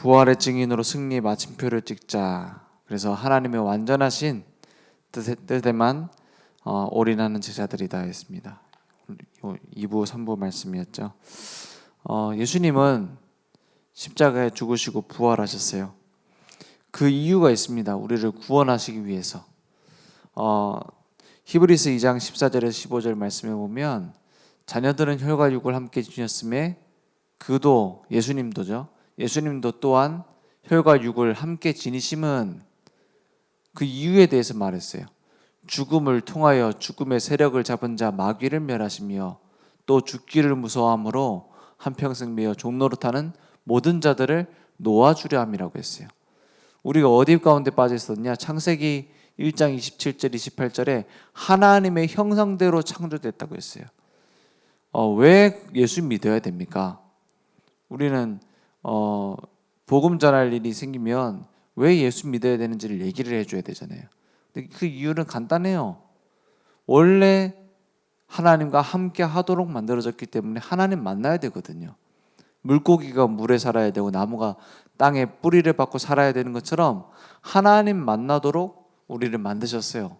부활의 증인으로 승리의 마침표를 찍자. 그래서 하나님의 완전하신 뜻에만 올인하는 제자들이다 했습니다. 2부 3부 말씀이었죠. 예수님은 십자가에 죽으시고 부활하셨어요. 그 이유가 있습니다. 우리를 구원하시기 위해서. 히브리서 2장 14절에서 15절 말씀에 보면 자녀들은 혈과 육을 함께 지녔음에 그도 예수님도죠. 예수님도 또한 혈과 육을 함께 지니심은 그 이유에 대해서 말했어요. 죽음을 통하여 죽음의 세력을 잡은 자 마귀를 멸하시며 또 죽기를 무서워함으로 한평생 매어 종노릇하는 모든 자들을 놓아주려 함이라고 했어요. 우리가 어디 가운데 빠져 있었냐? 창세기 1장 27절 28절에 하나님의 형상대로 창조됐다고 했어요. 왜 예수 믿어야 됩니까? 우리는 복음 전할 일이 생기면 왜 예수 믿어야 되는지를 얘기를 해줘야 되잖아요. 근데 그 이유는 간단해요. 원래 하나님과 함께 하도록 만들어졌기 때문에 하나님 만나야 되거든요. 물고기가 물에 살아야 되고 나무가 땅에 뿌리를 받고 살아야 되는 것처럼 하나님 만나도록 우리를 만드셨어요.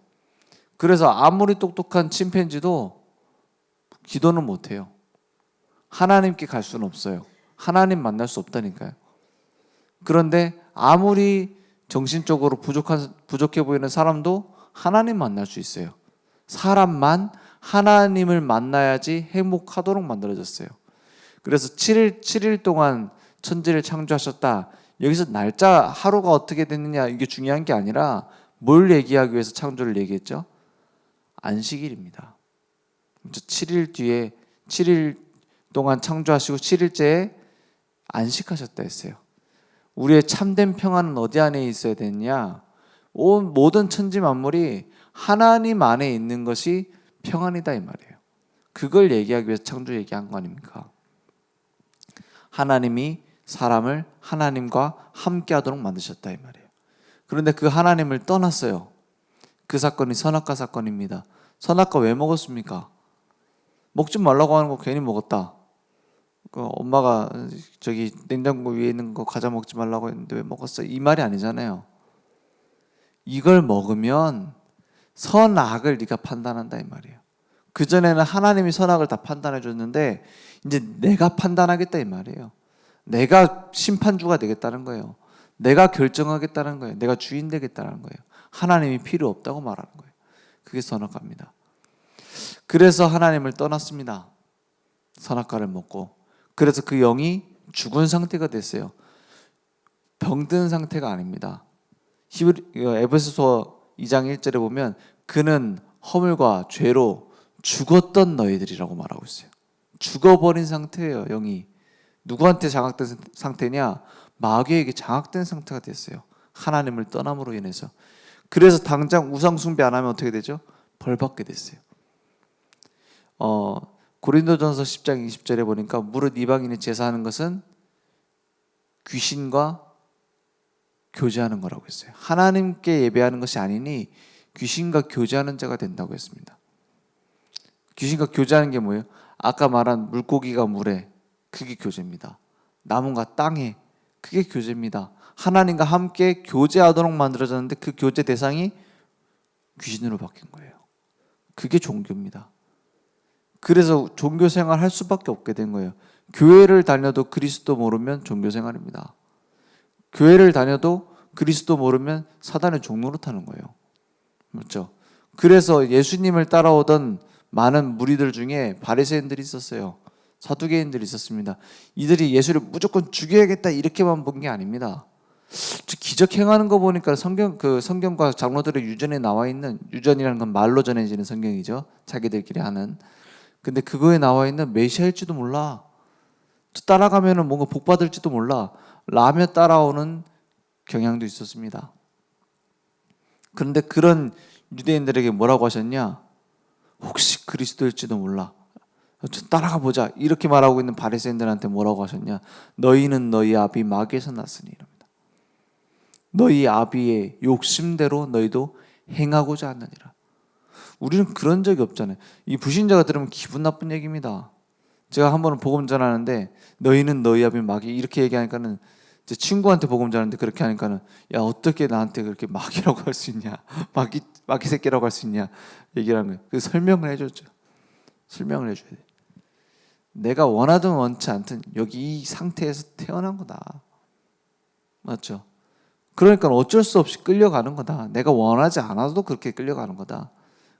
그래서 아무리 똑똑한 침팬지도 기도는 못해요. 하나님께 갈 수는 없어요. 하나님 만날 수 없다니까요. 그런데 아무리 정신적으로 부족해 보이는 사람도 하나님 만날 수 있어요. 사람만 하나님을 만나야지 행복하도록 만들어졌어요. 그래서 7일 동안 천지를 창조하셨다. 여기서 날짜 하루가 어떻게 됐느냐 이게 중요한 게 아니라 뭘 얘기하기 위해서 창조를 얘기했죠? 안식일입니다. 7일 동안 창조하시고 7일째에 안식하셨다 했어요. 우리의 참된 평안은 어디 안에 있어야 되느냐? 모든 천지 만물이 하나님 안에 있는 것이 평안이다 이 말이에요. 그걸 얘기하기 위해서 창조 얘기한 거 아닙니까? 하나님이 사람을 하나님과 함께 하도록 만드셨다 이 말이에요. 그런데 그 하나님을 떠났어요. 그 사건이 선악과 사건입니다. 선악과 왜 먹었습니까? 먹지 말라고 하는 거 괜히 먹었다. 엄마가 저기 냉장고 위에 있는 거 과자 먹지 말라고 했는데 왜 먹었어? 이 말이 아니잖아요. 이걸 먹으면 선악을 네가 판단한다 이 말이에요. 그전에는 하나님이 선악을 다 판단해 줬는데 이제 내가 판단하겠다 이 말이에요. 내가 심판주가 되겠다는 거예요. 내가 결정하겠다는 거예요. 내가 주인 되겠다는 거예요. 하나님이 필요 없다고 말하는 거예요. 그게 선악과입니다. 그래서 하나님을 떠났습니다. 선악과를 먹고. 그래서 그 영이 죽은 상태가 됐어요. 병든 상태가 아닙니다. 에베소서 2장 1절에 보면 그는 허물과 죄로 죽었던 너희들이라고 말하고 있어요. 죽어버린 상태예요. 영이. 누구한테 장악된 상태냐? 마귀에게 장악된 상태가 됐어요. 하나님을 떠남으로 인해서. 그래서 당장 우상 숭배 안 하면 어떻게 되죠? 벌 받게 됐어요. 고린도전서 10장 20절에 보니까 무릇 이방인이 제사하는 것은 귀신과 교제하는 거라고 했어요. 하나님께 예배하는 것이 아니니 귀신과 교제하는 자가 된다고 했습니다. 귀신과 교제하는 게 뭐예요? 아까 말한 물고기가 물에, 그게 교제입니다. 나무가 땅에, 그게 교제입니다. 하나님과 함께 교제하도록 만들어졌는데 그 교제 대상이 귀신으로 바뀐 거예요. 그게 종교입니다. 그래서 종교 생활 할 수밖에 없게 된 거예요. 교회를 다녀도 그리스도 모르면 종교 생활입니다. 교회를 다녀도 그리스도 모르면 사단의 종노릇하는 거예요. 그렇죠? 그래서 예수님을 따라오던 많은 무리들 중에 바리새인들이 있었어요. 사두개인들이 있었습니다. 이들이 예수를 무조건 죽여야겠다 이렇게만 본 게 아닙니다. 기적 행하는 거 보니까 성경과 장로들의 유전에 나와 있는, 유전이라는 건 말로 전해지는 성경이죠. 자기들끼리 하는. 근데 그거에 나와 있는 메시아일지도 몰라. 따라가면은 뭔가 복 받을지도 몰라. 라며 따라오는 경향도 있었습니다. 그런데 그런 유대인들에게 뭐라고 하셨냐? 혹시 그리스도일지도 몰라. 따라가 보자. 이렇게 말하고 있는 바리새인들한테 뭐라고 하셨냐? 너희는 너희 아비 마귀에서 났으니 이럽니다. 너희 아비의 욕심대로 너희도 행하고자 하느니라. 우리는 그런 적이 없잖아요. 이 불신자가 들으면 기분 나쁜 얘기입니다. 제가 한 번은 복음 전하는데 너희는 너희 아비 마귀 이렇게 얘기하니까는 이제 친구한테 복음 전하는데 그렇게 하니까는 야 어떻게 나한테 그렇게 마귀라고 할 수 있냐, 마귀 새끼라고 할 수 있냐 얘기를 하는 거예요. 그 설명을 해줬죠. 설명을 해줘야 돼. 내가 원하든 원치 않든 여기 이 상태에서 태어난 거다. 맞죠? 그러니까 어쩔 수 없이 끌려가는 거다. 내가 원하지 않아도 그렇게 끌려가는 거다.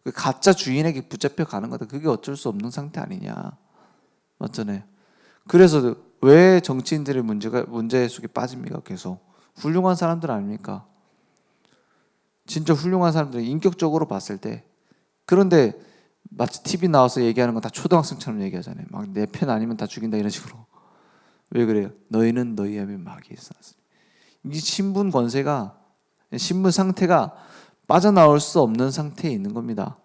그 가짜 주인에게 붙잡혀 가는 거다. 그게 어쩔 수 없는 상태 아니냐. 맞잖아요. 그래서 왜 정치인들의 문제 속에 빠집니까? 계속 훌륭한 사람들 아닙니까? 진짜 훌륭한 사람들 인격적으로 봤을 때. 그런데 마치 TV 나와서 얘기하는 건 다 초등학생처럼 얘기하잖아요. 막 내 편 아니면 다 죽인다 이런 식으로. 왜 그래요? 너희는 너희 앞에 마귀 있었으니. 이 신분 권세가, 신분 상태가 빠져나올 수 없는 상태에 있는 겁니다.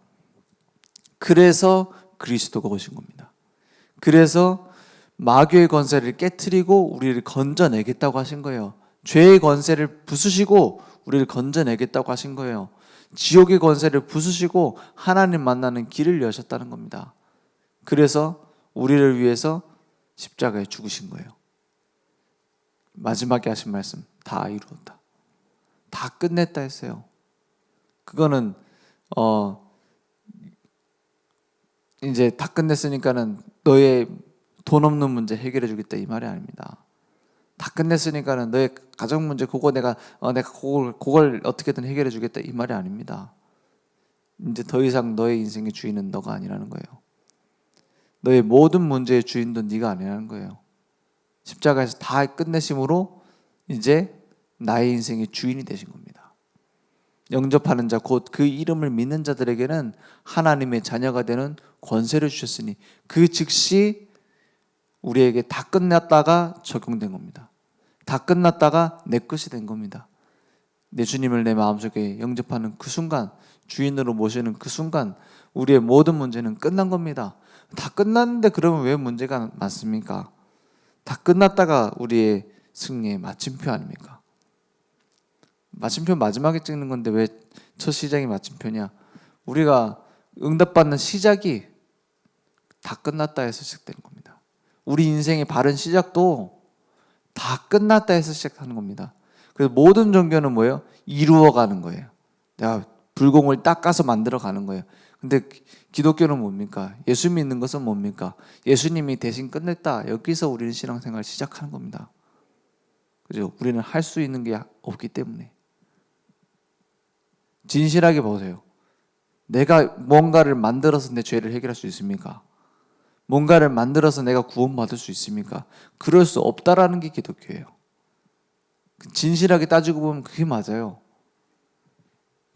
그래서 그리스도가 오신 겁니다. 그래서 마귀의 권세를 깨트리고 우리를 건져내겠다고 하신 거예요. 죄의 권세를 부수시고 우리를 건져내겠다고 하신 거예요. 지옥의 권세를 부수시고 하나님 만나는 길을 여셨다는 겁니다. 그래서 우리를 위해서 십자가에 죽으신 거예요. 마지막에 하신 말씀, 다 이루었다. 다 끝냈다 했어요. 그거는 이제 다 끝냈으니까는 너의 돈 없는 문제 해결해 주겠다 이 말이 아닙니다. 다 끝냈으니까는 너의 가정 문제 내가 그걸 어떻게든 해결해 주겠다 이 말이 아닙니다. 이제 더 이상 너의 인생의 주인은 너가 아니라는 거예요. 너의 모든 문제의 주인도 네가 아니라는 거예요. 십자가에서 다 끝내심으로 이제 나의 인생의 주인이 되신 겁니다. 영접하는 자 곧 그 이름을 믿는 자들에게는 하나님의 자녀가 되는 권세를 주셨으니 그 즉시 우리에게 다 끝났다가 적용된 겁니다. 다 끝났다가 내 것이 된 겁니다. 내 주님을 내 마음속에 영접하는 그 순간, 주인으로 모시는 그 순간 우리의 모든 문제는 끝난 겁니다. 다 끝났는데 그러면 왜 문제가 많습니까? 다 끝났다가 우리의 승리의 마침표 아닙니까? 마침표 마지막에 찍는 건데 왜 첫 시작이 마침표냐? 우리가 응답받는 시작이 다 끝났다 해서 시작되는 겁니다. 우리 인생의 바른 시작도 다 끝났다 해서 시작하는 겁니다. 그래서 모든 종교는 뭐예요? 이루어가는 거예요. 내가 불공을 닦아서 만들어가는 거예요. 근데 기독교는 뭡니까? 예수 믿는 것은 뭡니까? 예수님이 대신 끝냈다. 여기서 우리는 신앙생활을 시작하는 겁니다. 그죠? 우리는 할 수 있는 게 없기 때문에. 진실하게 보세요. 내가 뭔가를 만들어서 내 죄를 해결할 수 있습니까? 뭔가를 만들어서 내가 구원받을 수 있습니까? 그럴 수 없다라는 게 기독교예요. 진실하게 따지고 보면 그게 맞아요.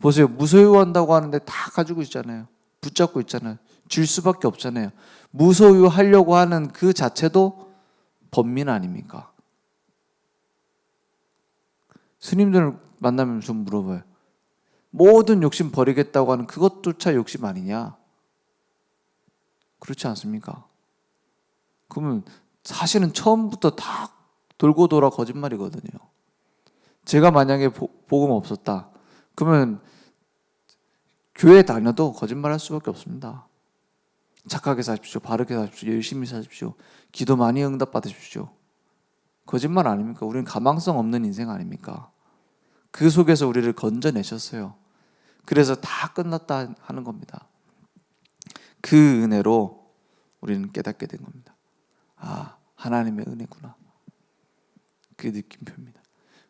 보세요. 무소유한다고 하는데 다 가지고 있잖아요. 붙잡고 있잖아요. 줄 수밖에 없잖아요. 무소유하려고 하는 그 자체도 범민 아닙니까? 스님들을 만나면 좀 물어봐요. 모든 욕심 버리겠다고 하는 그것조차 욕심 아니냐? 그렇지 않습니까? 그러면 사실은 처음부터 다 돌고 돌아 거짓말이거든요. 제가 만약에 복음 없었다. 그러면 교회 다녀도 거짓말할 수밖에 없습니다. 착하게 사십시오. 바르게 사십시오. 열심히 사십시오. 기도 많이 응답받으십시오. 거짓말 아닙니까? 우리는 가망성 없는 인생 아닙니까? 그 속에서 우리를 건져내셨어요. 그래서 다 끝났다 하는 겁니다. 그 은혜로 우리는 깨닫게 된 겁니다. 아, 하나님의 은혜구나. 그게 느낌표입니다.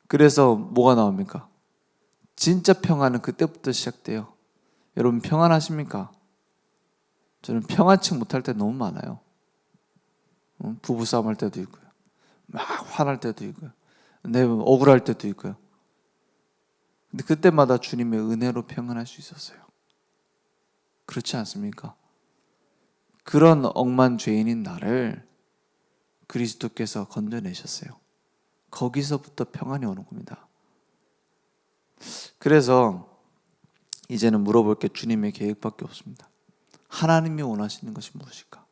그래서 뭐가 나옵니까? 진짜 평안은 그때부터 시작돼요. 여러분 평안하십니까? 저는 평안치 못할 때 너무 많아요. 부부싸움 할 때도 있고요. 막 화날 때도 있고요. 내 억울할 때도 있고요. 근데 그때마다 주님의 은혜로 평안할 수 있었어요. 그렇지 않습니까? 그런 억만 죄인인 나를 그리스도께서 건져내셨어요. 거기서부터 평안이 오는 겁니다. 그래서 이제는 물어볼 게 주님의 계획밖에 없습니다. 하나님이 원하시는 것이 무엇일까?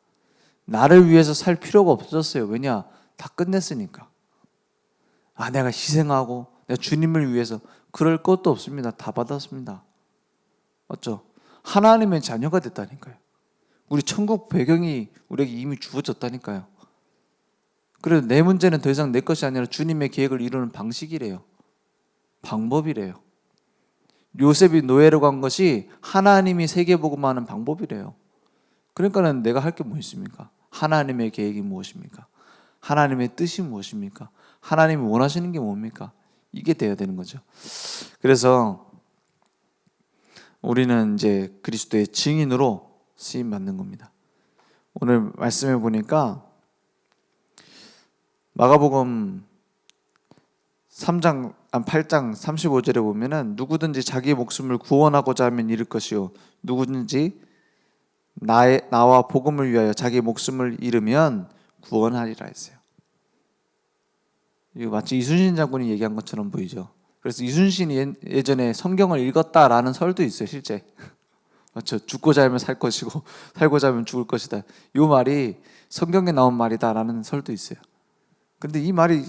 나를 위해서 살 필요가 없어졌어요. 왜냐? 다 끝냈으니까. 내가 희생하고 내가 주님을 위해서 그럴 것도 없습니다. 다 받았습니다. 맞죠? 하나님의 자녀가 됐다니까요. 우리 천국 배경이 우리에게 이미 주어졌다니까요. 그래도 내 문제는 더 이상 내 것이 아니라 주님의 계획을 이루는 방식이래요. 방법이래요. 요셉이 노예로 간 것이 하나님이 세계복음화하는 방법이래요. 그러니까는 내가 할 게 뭐 있습니까? 하나님의 계획이 무엇입니까? 하나님의 뜻이 무엇입니까? 하나님이 원하시는 게 뭡니까? 이게 돼야 되는 거죠. 그래서 우리는 이제 그리스도의 증인으로 쓰임 받는 겁니다. 오늘 말씀해 보니까 마가복음 8장 35절에 보면은 누구든지 자기의 목숨을 구원하고자 하면 잃을 것이요 누구든지 나와 복음을 위하여 자기의 목숨을 잃으면 구원하리라 했어요. 이거 마치 이순신 장군이 얘기한 것처럼 보이죠. 그래서 이순신이 예전에 성경을 읽었다라는 설도 있어요. 실제 맞죠? 죽고자 하면 살 것이고 살고자 하면 죽을 것이다. 이 말이 성경에 나온 말이다라는 설도 있어요. 근데 이 말이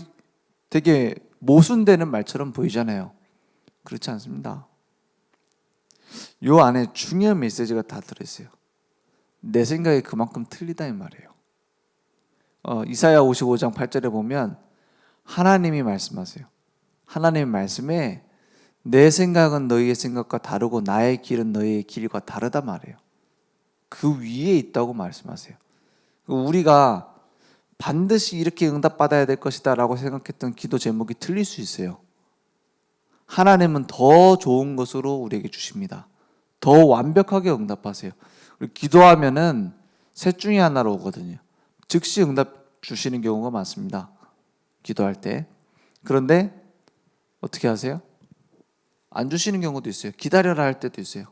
되게 모순되는 말처럼 보이잖아요. 그렇지 않습니다. 이 안에 중요한 메시지가 다 들어있어요. 내 생각이 그만큼 틀리다 이 말이에요. 이사야 55장 8절에 보면 하나님이 말씀하세요. 하나님의 말씀에 내 생각은 너희의 생각과 다르고 나의 길은 너희의 길과 다르다 말이에요. 그 위에 있다고 말씀하세요. 우리가 반드시 이렇게 응답받아야 될 것이다 라고 생각했던 기도 제목이 틀릴 수 있어요. 하나님은 더 좋은 것으로 우리에게 주십니다. 더 완벽하게 응답하세요. 기도하면은 셋 중에 하나로 오거든요. 즉시 응답 주시는 경우가 많습니다. 기도할 때. 그런데 어떻게 하세요? 안 주시는 경우도 있어요. 기다려라 할 때도 있어요.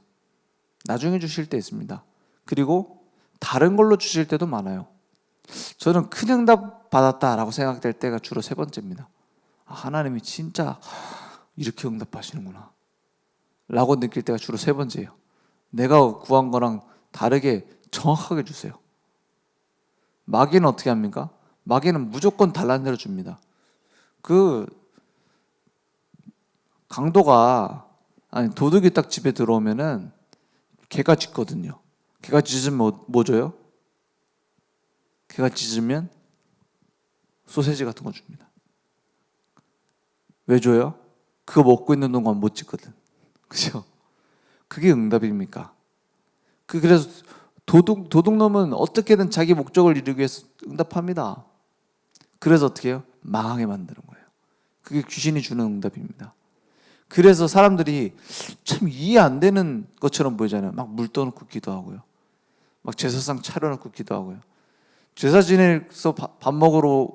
나중에 주실 때 있습니다. 그리고 다른 걸로 주실 때도 많아요. 저는 큰 응답 받았다라고 생각될 때가 주로 세 번째입니다. 하나님이 진짜 이렇게 응답하시는구나 라고 느낄 때가 주로 세 번째예요. 내가 구한 거랑 다르게 정확하게 주세요. 마귀는 어떻게 합니까? 마귀는 무조건 달라는 대로 줍니다. 그 강도가 도둑이 딱 집에 들어오면은 개가 짖거든요. 개가 짖으면 뭐 줘요? 개가 짖으면 소세지 같은 거 줍니다. 왜 줘요? 그거 먹고 있는 동안 못 짖거든. 그죠? 그게 응답입니까? 그래서 도둑놈은 어떻게든 자기 목적을 이루기 위해서 응답합니다. 그래서 어떻게 해요? 망하게 만드는 거예요. 그게 귀신이 주는 응답입니다. 그래서 사람들이 참 이해 안 되는 것처럼 보이잖아요. 막 물 떠놓고 기도하고요. 막 제사상 차려놓고 기도하고요. 제사 지내서 밥 먹으러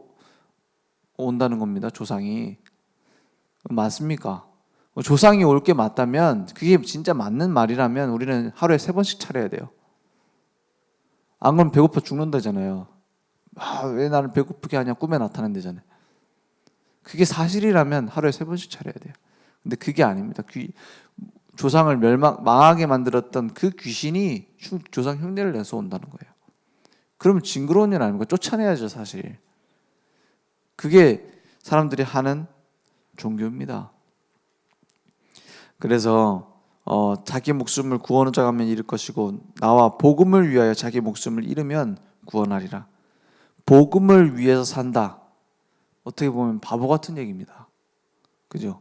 온다는 겁니다. 조상이. 맞습니까? 조상이 올 게 맞다면, 그게 진짜 맞는 말이라면 우리는 하루에 3번씩 차려야 돼요. 안 그러면 배고파 죽는다잖아요. 왜 나를 배고프게 하냐, 꿈에 나타난다잖아요. 그게 사실이라면 하루에 3번씩 차려야 돼요. 근데 그게 아닙니다. 조상을 망하게 만들었던 그 귀신이 조상 흉내를 내서 온다는 거예요. 그러면 징그러운 일 아닙니까? 쫓아내야죠, 사실. 그게 사람들이 하는 종교입니다. 그래서 자기 목숨을 구원하자 하면 잃을 것이고 나와 복음을 위하여 자기 목숨을 잃으면 구원하리라. 복음을 위해서 산다. 어떻게 보면 바보 같은 얘기입니다. 그죠?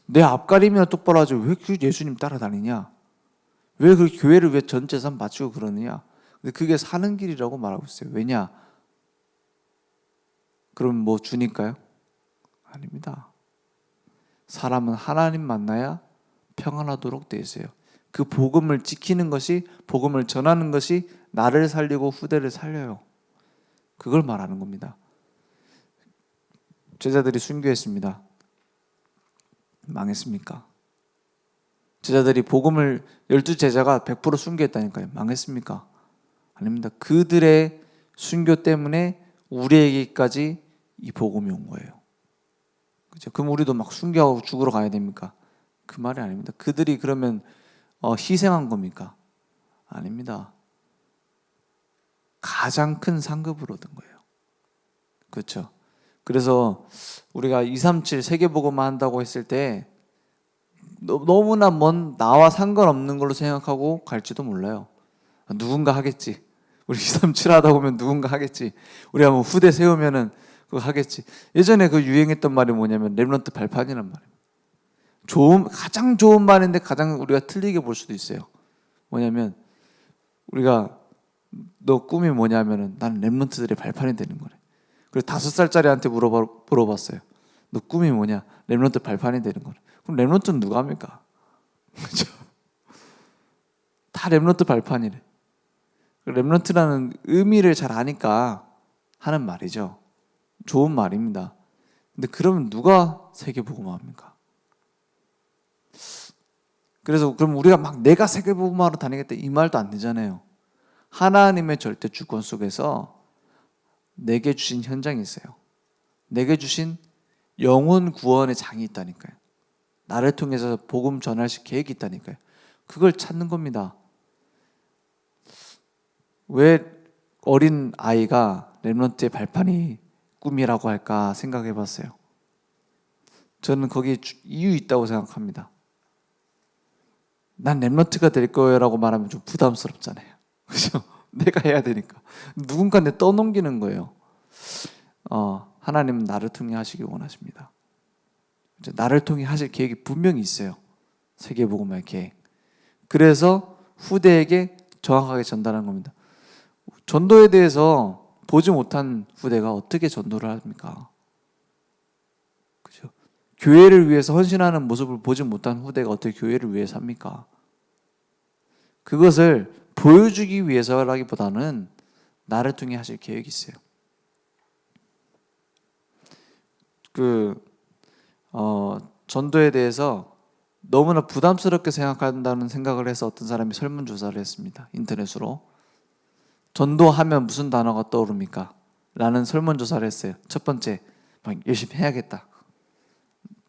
내 앞가림이나 똑바로 하지 왜 그 예수님 따라다니냐? 왜 그 교회를 왜 전 재산 바치고 그러느냐? 근데 그게 사는 길이라고 말하고 있어요. 왜냐? 그럼 뭐 주니까요? 아닙니다. 사람은 하나님 만나야 평안하도록 되어 있어요. 그 복음을 지키는 것이, 복음을 전하는 것이 나를 살리고 후대를 살려요. 그걸 말하는 겁니다. 제자들이 순교했습니다. 망했습니까? 제자들이 복음을 12제자가 100% 순교했다니까요. 망했습니까? 아닙니다. 그들의 순교 때문에 우리에게까지 이 복음이 온 거예요. 그죠? 그럼 우리도 막 순교하고 죽으러 가야 됩니까? 그 말이 아닙니다. 그들이 그러면 희생한 겁니까? 아닙니다. 가장 큰 상급을 얻은 거예요. 그렇죠? 그래서 우리가 237 세계복음화 한다고 했을 때 너무나 먼 나와 상관없는 걸로 생각하고 갈지도 몰라요. 누군가 하겠지. 우리 237 하다 보면 누군가 하겠지. 우리가 뭐 후대 세우면은 그거 하겠지. 예전에 그 유행했던 말이 뭐냐면 렘넌트 발판이란 말이에요. 가장 좋은 말인데 가장 우리가 틀리게 볼 수도 있어요. 뭐냐면 우리가 너 꿈이 뭐냐면은 나는 렘넌트들의 발판이 되는 거래. 그래서 5살짜리한테 물어봤어요. 너 꿈이 뭐냐? 렘넌트 발판이 되는 거래. 그럼 렘넌트는 누가 합니까? 그죠? 다 렘넌트 발판이래. 렘넌트라는 의미를 잘 아니까 하는 말이죠. 좋은 말입니다. 근데 그러면 누가 세계복음화 합니까? 그래서 그럼 우리가 막 내가 세계복음화로 다니겠다 이 말도 안 되잖아요. 하나님의 절대 주권 속에서 내게 주신 현장이 있어요. 내게 주신 영혼 구원의 장이 있다니까요. 나를 통해서 복음 전하실 계획이 있다니까요. 그걸 찾는 겁니다. 왜 어린 아이가 렘넌트의 발판이 꿈이라고 할까 생각해 봤어요. 저는 거기에 이유 있다고 생각합니다. 난 렘넌트가 될 거라고 말하면 좀 부담스럽잖아요. 그죠? 내가 해야 되니까. 누군가한테 떠넘기는 거예요. 하나님은 나를 통해 하시길 원하십니다. 나를 통해 하실 계획이 분명히 있어요. 세계복음화의 계획. 그래서 후대에게 정확하게 전달하는 겁니다. 전도에 대해서 보지 못한 후대가 어떻게 전도를 합니까? 그죠? 교회를 위해서 헌신하는 모습을 보지 못한 후대가 어떻게 교회를 위해서 합니까? 그것을 보여주기 위해서라기보다는 나를 통해 하실 계획이 있어요. 전도에 대해서 너무나 부담스럽게 생각한다는 생각을 해서 어떤 사람이 설문조사를 했습니다. 인터넷으로. 전도하면 무슨 단어가 떠오릅니까? 라는 설문조사를 했어요. 첫 번째, 막 열심히 해야겠다.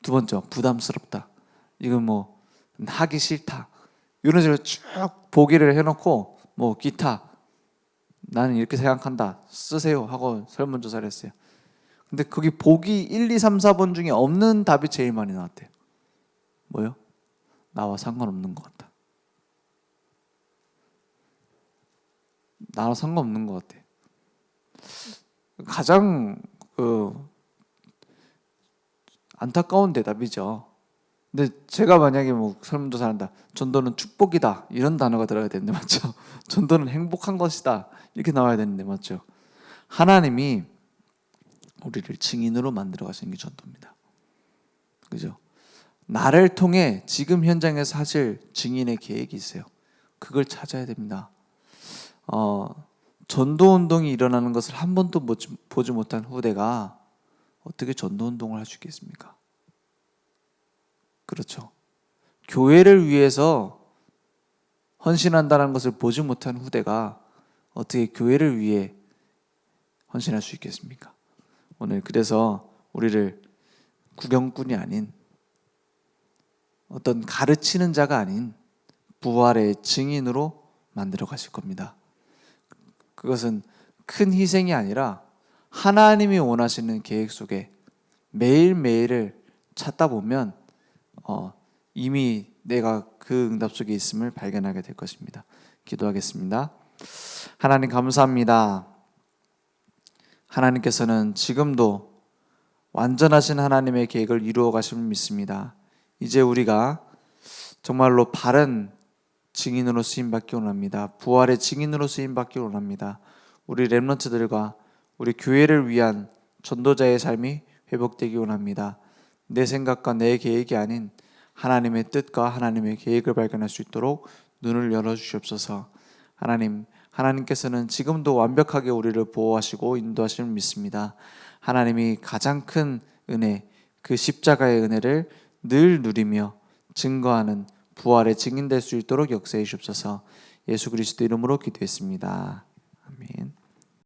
두 번째, 부담스럽다. 이건 뭐 하기 싫다. 이런 식으로 쭉 보기를 해놓고 뭐 기타, 나는 이렇게 생각한다. 쓰세요 하고 설문조사를 했어요. 근데 거기 보기 1, 2, 3, 4번 중에 없는 답이 제일 많이 나왔대요. 뭐요? 나와 상관없는 것 같다. 나와 상관없는 것 같아. 가장 안타까운 대답이죠. 근데 제가 만약에 뭐 설문조사한다, 전도는 축복이다 이런 단어가 들어가야 되는데 맞죠? 전도는 행복한 것이다 이렇게 나와야 되는데 맞죠? 하나님이 우리를 증인으로 만들어 가시는 게 전도입니다. 그죠? 나를 통해 지금 현장에서 하실 증인의 계획이 있어요. 그걸 찾아야 됩니다. 전도 운동이 일어나는 것을 한 번도 보지 못한 후대가 어떻게 전도 운동을 할 수 있겠습니까? 그렇죠. 교회를 위해서 헌신한다는 것을 보지 못한 후대가 어떻게 교회를 위해 헌신할 수 있겠습니까? 오늘 그래서 우리를 구경꾼이 아닌 어떤 가르치는 자가 아닌 부활의 증인으로 만들어 가실 겁니다. 그것은 큰 희생이 아니라 하나님이 원하시는 계획 속에 매일매일을 찾다 보면 이미 내가 그 응답 속에 있음을 발견하게 될 것입니다. 기도하겠습니다. 하나님 감사합니다. 하나님께서는 지금도 완전하신 하나님의 계획을 이루어 가심을 믿습니다. 이제 우리가 정말로 바른 증인으로 쓰임받기 원합니다. 부활의 증인으로 쓰임받기 원합니다. 우리 렘넌트들과 우리 교회를 위한 전도자의 삶이 회복되기 원합니다. 내 생각과 내 계획이 아닌 하나님의 뜻과 하나님의 계획을 발견할 수 있도록 눈을 열어주시옵소서. 하나님께서는 지금도 완벽하게 우리를 보호하시고 인도하심을 믿습니다. 하나님이 가장 큰 은혜, 그 십자가의 은혜를 늘 누리며 증거하는 부활의 증인될 수 있도록 역사해 주옵소서. 예수 그리스도 이름으로 기도했습니다. 아멘.